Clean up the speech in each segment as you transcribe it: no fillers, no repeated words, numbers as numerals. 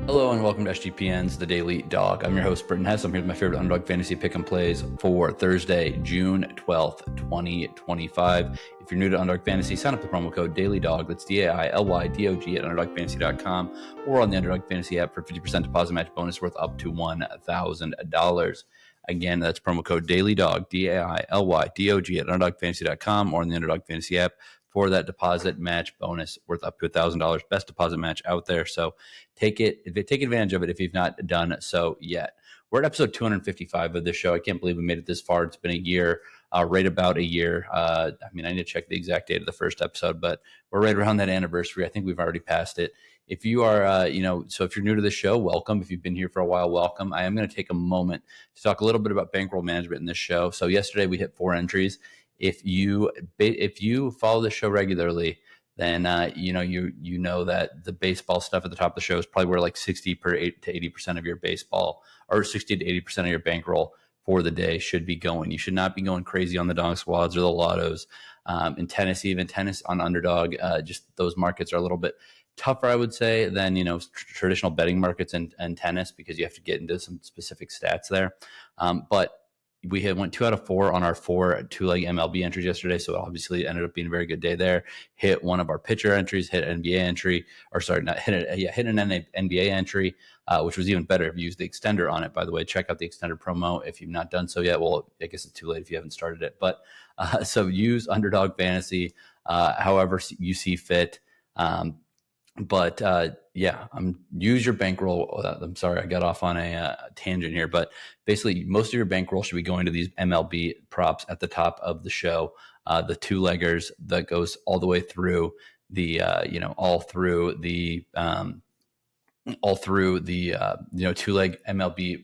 Hello and welcome to SGPN's The Daily Dog. I'm your host, Britton Hess. I'm here with my favorite Underdog fantasy pick and plays for Thursday, June 12th, 2025. If you're new to Underdog Fantasy, sign up with the promo code DailyDog. That's DAILYDOG at UnderdogFantasy.com or on the Underdog Fantasy app for 50% deposit match bonus worth up to $1,000. Again, that's promo code DailyDog, DAILYDOG at UnderdogFantasy.com or on the Underdog Fantasy app for that deposit match bonus worth up to $1,000. Best deposit match out there. So take advantage of it if you've not done so yet. We're at episode 255 of this show. I can't believe we made it this far. It's been a year, right about a year. I need to check the exact date of the first episode, but we're right around that anniversary. I think we've already passed it. If you are, so if you're new to the show, welcome. If you've been here for a while, welcome. I am going to take a moment to talk a little bit about bankroll management in this show. So yesterday we hit 4 entries. If you follow the show regularly, then you know that the baseball stuff at the top of the show is probably where like 60 to 80% of your baseball or 60 to 80% of your bankroll for the day should be going. You should not be going crazy on the dog squads or the lottos. In tennis on Underdog, just those markets are a little bit tougher, I would say, than traditional betting markets and tennis, because you have to get into some specific stats there. But we went 2 out of 4 on our 4 two-leg MLB entries yesterday, so it obviously ended up being a very good day there. Hit one of our pitcher entries, hit an NBA entry, hit an NBA entry, which was even better if you used the extender on it. By the way, check out the extender promo if you've not done so yet. Well, I guess it's too late if you haven't started it, but so use Underdog Fantasy however you see fit. Use your bankroll. I'm sorry, I got off on a tangent here, but basically most of your bankroll should be going to these MLB props at the top of the show. The 2-leggers that goes all the way through the, all through the 2-leg MLB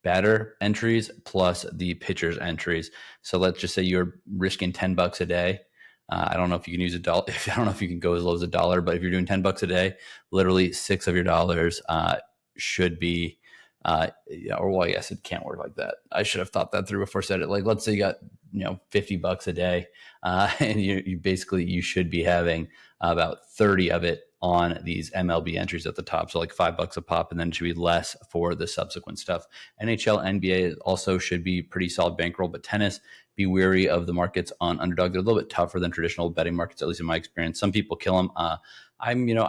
batter entries plus the pitcher's entries. So let's just say you're risking $10 a day. I don't know if you can use $1. I don't know if you can go as low as $1, but if you're doing $10 a day, literally 6 of your dollars should be, I guess it can't work like that. I should have thought that through before I said it. Like, let's say you got, $50 a day, and you should be having about 30 of it on these MLB entries at the top. So like $5 a pop, and then it should be less for the subsequent stuff. NHL, NBA also should be pretty solid bankroll, but tennis, be wary of the markets on Underdog. They're a little bit tougher than traditional betting markets, at least in my experience. Some people kill them. I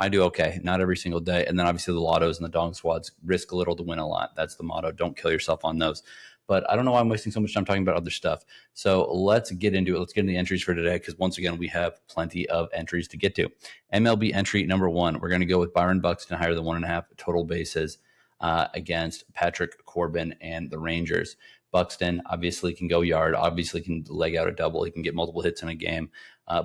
do okay, not every single day. And then obviously the lottos and the dog squads risk a little to win a lot. That's the motto. Don't kill yourself on those. But I don't know why I'm wasting so much time talking about other stuff. So let's get into it. Let's get into the entries for today, because once again, we have plenty of entries to get to. MLB entry number 1, we're going to go with Byron Buxton higher than 1.5 total bases against Patrick Corbin and the Rangers. Buxton obviously can go yard, obviously can leg out a double. He can get multiple hits in a game.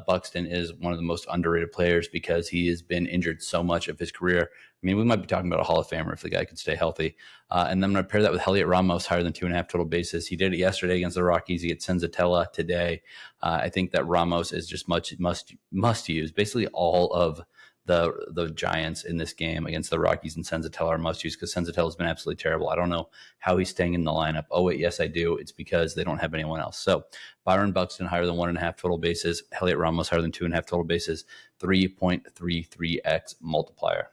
Buxton is one of the most underrated players because he has been injured so much of his career. I mean, we might be talking about a Hall of Famer if the guy could stay healthy. And then I'm going to pair that with Heliot Ramos higher than 2.5 total bases. He did it yesterday against the Rockies. He gets Senga today. I think that Ramos is just must use. Basically all of the Giants in this game against the Rockies and Senga are must use, because Senga has been absolutely terrible. I don't know how he's staying in the lineup. Oh, wait, yes, I do. It's because they don't have anyone else. So Byron Buxton higher than 1.5 total bases. Heliot Ramos higher than 2.5 total bases. 3.33x multiplier.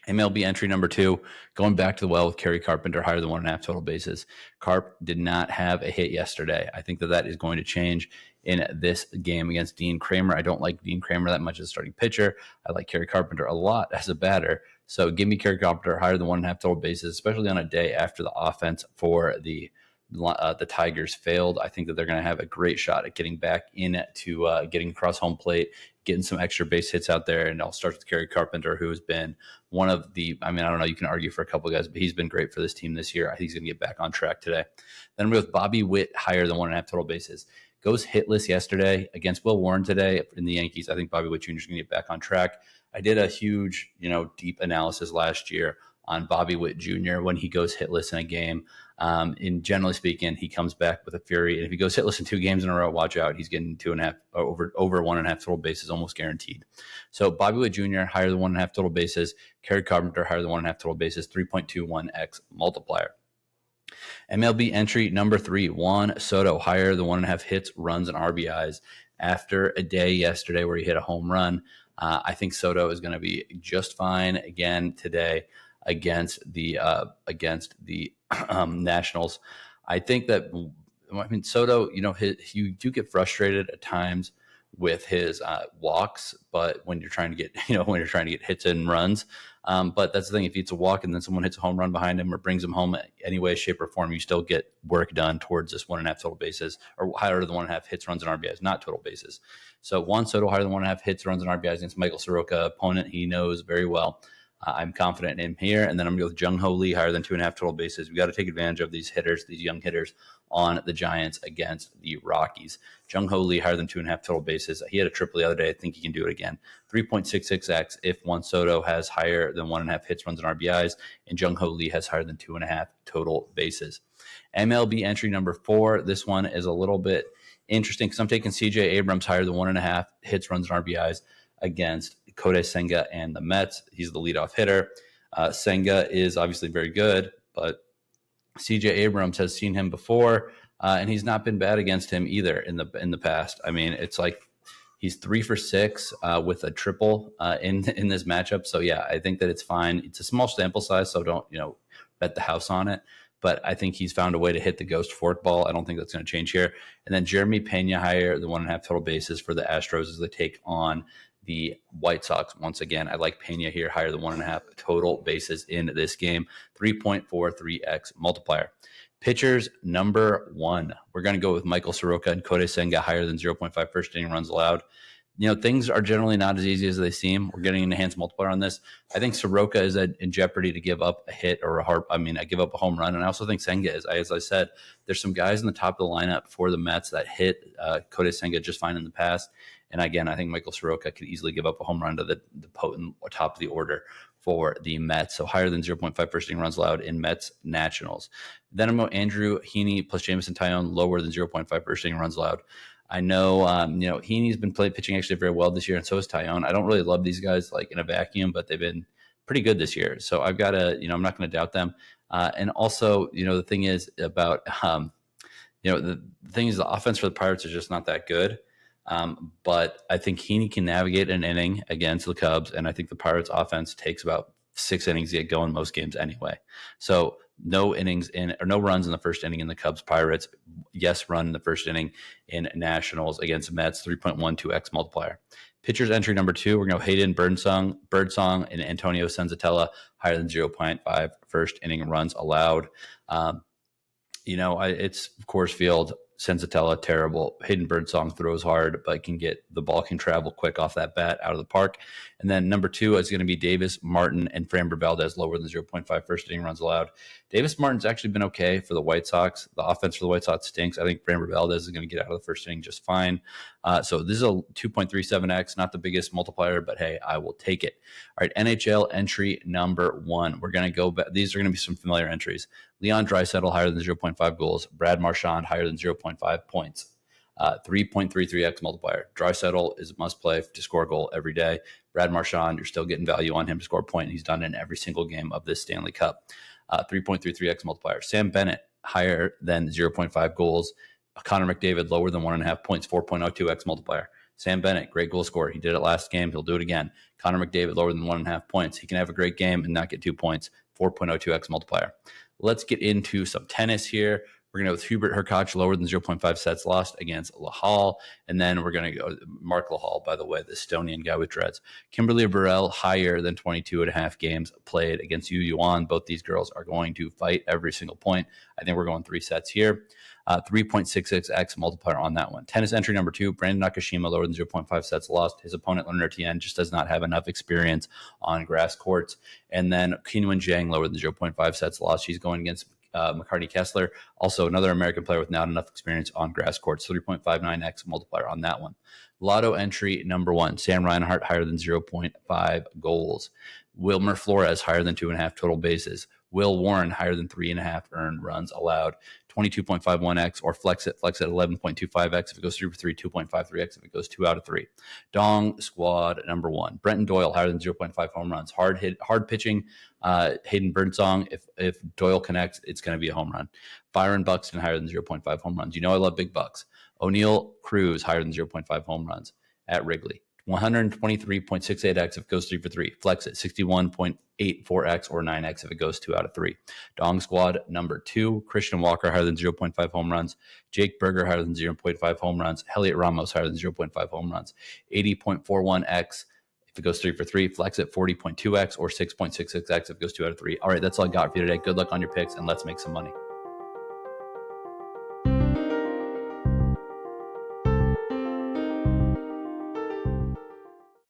MLB entry number 2, going back to the well with Kerry Carpenter higher than 1.5 total bases. Carp did not have a hit yesterday. I think that is going to change in this game against Dean Kramer. I don't like Dean Kramer that much as a starting pitcher. I like Kerry Carpenter a lot as a batter. So give me Kerry Carpenter higher than 1.5 total bases, especially on a day after the offense for the Tigers failed. I think that they're going to have a great shot at getting back into getting across home plate, getting some extra base hits out there. And I'll start with Kerry Carpenter, who has been one of the, I don't know, you can argue for a couple of guys, but he's been great for this team this year. I think he's going to get back on track today. Then I'm with Bobby Witt higher than 1.5 total bases. Goes hitless yesterday against Will Warren today in the Yankees. I think Bobby Witt Jr. is going to get back on track. I did a huge, deep analysis last year on Bobby Witt Jr. when he goes hitless in a game. In generally speaking, he comes back with a fury. And if he goes hitless in 2 games in a row, watch out. He's getting 2.5 over 1.5 total bases, almost guaranteed. So Bobby Witt Jr. higher than 1.5 total bases. Kerry Carpenter higher than 1.5 total bases. 3.21x multiplier. MLB entry number 3, Juan Soto higher than 1.5 hits, runs, and RBIs after a day yesterday where he hit a home run. I think Soto is going to be just fine again today against the Nationals. I think that, I mean, Soto, you do get frustrated at times with his walks, but when you're trying to get, hits and runs, but that's the thing. If it's a walk and then someone hits a home run behind him or brings him home any way, shape, or form, you still get work done towards this 1.5 total bases, or higher than 1.5 hits, runs, and RBIs, not total bases. So Juan Soto higher than 1.5 hits, runs, and RBIs against Michael Soroka, opponent he knows very well. I'm confident in him here. And then I'm going to go with Jung Lee higher than 2.5 total bases. We got to take advantage of these hitters, these young hitters on the Giants against the Rockies. Jung Lee higher than 2.5 total bases. He had a triple the other day. I think he can do it again. 3.66x if Juan Soto has higher than 1.5 hits, runs, and RBIs, and Jung Lee has higher than 2.5 total bases. MLB entry number 4. This one is a little bit interesting because I'm taking CJ Abrams higher than 1.5 hits, runs, and RBIs against Kodai, Senga, and the Mets. He's the leadoff hitter. Senga is obviously very good, but CJ Abrams has seen him before, and he's not been bad against him either in the past. I mean, it's like he's 3 for 6 with a triple in this matchup. So yeah, I think that it's fine. It's a small sample size, so don't bet the house on it. But I think he's found a way to hit the ghost forkball. I don't think that's going to change here. And then Jeremy Pena higher than 1.5 total bases for the Astros as they take on the White Sox. Once again, I like Pena here higher than 1.5 total bases in this game. 3.43x multiplier. Pitchers number 1. We're going to go with Michael Soroka and Kodai Senga higher than 0.5 first inning runs allowed. Things are generally not as easy as they seem. We're getting an enhanced multiplier on this. I think Soroka is in jeopardy to give up a hit or give up a home run. And I also think Senga is. As I said, there's some guys in the top of the lineup for the Mets that hit Kodai Senga just fine in the past. And again, I think Michael Soroka could easily give up a home run to the potent top of the order for the Mets. So higher than 0.5 first inning runs allowed in Mets Nationals. Then I'm going Andrew Heaney plus Jameson Taillon lower than 0.5 first inning runs allowed. I know, Heaney's been pitching actually very well this year, and so is Taillon. I don't really love these guys like in a vacuum, but they've been pretty good this year. So I've got to, I'm not going to doubt them. And also, the thing is about, the thing is the offense for the Pirates is just not that good. But I think Heaney can navigate an inning against the Cubs, and I think the Pirates offense takes about 6 innings to get going most games anyway. So no runs in the first inning in the Cubs Pirates. Yes, run in the first inning in Nationals against Mets. 3.12x multiplier. Pitchers entry number 2. We're going to go Hayden Birdsong, and Antonio Senzatella higher than 0.5 first inning runs allowed. It's of course Field. Senzatella, terrible. Hayden Birdsong throws hard, but the ball can travel quick off that bat out of the park. And then number 2 is going to be Davis, Martin, and Framber Valdez lower than 0.5 first inning runs allowed. Davis Martin's actually been okay for the White Sox. The offense for the White Sox stinks. I think Framber Valdez is going to get out of the first inning just fine. So this is a 2.37x, not the biggest multiplier, but hey, I will take it. All right, NHL entry number 1. We're going to go back. These are going to be some familiar entries. Leon Draisaitl higher than 0.5 goals. Brad Marchand higher than 0.5 points. 3.33x multiplier. Draisaitl is a must play to score a goal every day. Brad Marchand, you're still getting value on him to score a point. He's done it in every single game of this Stanley Cup. 3.33x multiplier. Sam Bennett higher than 0.5 goals. Connor McDavid lower than 1.5 points. 4.02x multiplier. Sam Bennett, great goal scorer. He did it last game. He'll do it again. Connor McDavid lower than 1.5 points. He can have a great game and not get 2 points. 4.02x multiplier. Let's get into some tennis here. We're going to go with Hubert Hurkacz lower than 0.5 sets lost against Lahal. And then we're going to go Mark Lahal, by the way, the Estonian guy with dreads. Kimberly Burrell higher than 22.5 games played against Juan. Both these girls are going to fight every single point. I think we're going 3 sets here. 3.66x multiplier on that one. Tennis entry number 2, Brandon Nakashima lower than 0.5 sets lost. His opponent, Leonard Etienne, just does not have enough experience on grass courts. And then Qinwen Zhang lower than 0.5 sets lost. She's going against McCartney Kessler, also another American player with not enough experience on grass courts. 3.59x multiplier on that one. Lotto entry number 1, Sam Reinhart higher than 0.5 goals. Wilmer Flores higher than 2.5 total bases. Will Warren higher than 3.5 earned runs allowed. 22.51x, or flex at 11.25x. If it goes 3 for 3, 2.53x. If it goes 2 out of 3. Dong squad number 1. Brenton Doyle higher than 0.5 home runs. Hard pitching. Hayden Birdsong. If Doyle connects, it's going to be a home run. Byron Buxton higher than 0.5 home runs. I love big bucks. O'Neill Cruz higher than 0.5 home runs at Wrigley. 123.68x if it goes 3 for 3. Flex it 61.84x or 9x if it goes 2 out of 3. Dong squad number 2, Christian Walker higher than 0.5 home runs, Jake Berger higher than 0.5 home runs, Heliot Ramos higher than 0.5 home runs, 80.41x if it goes 3 for 3. Flex it 40.2x or 6.66x if it goes 2 out of 3. All right, that's all I got for you today. Good luck on your picks, and let's make some money.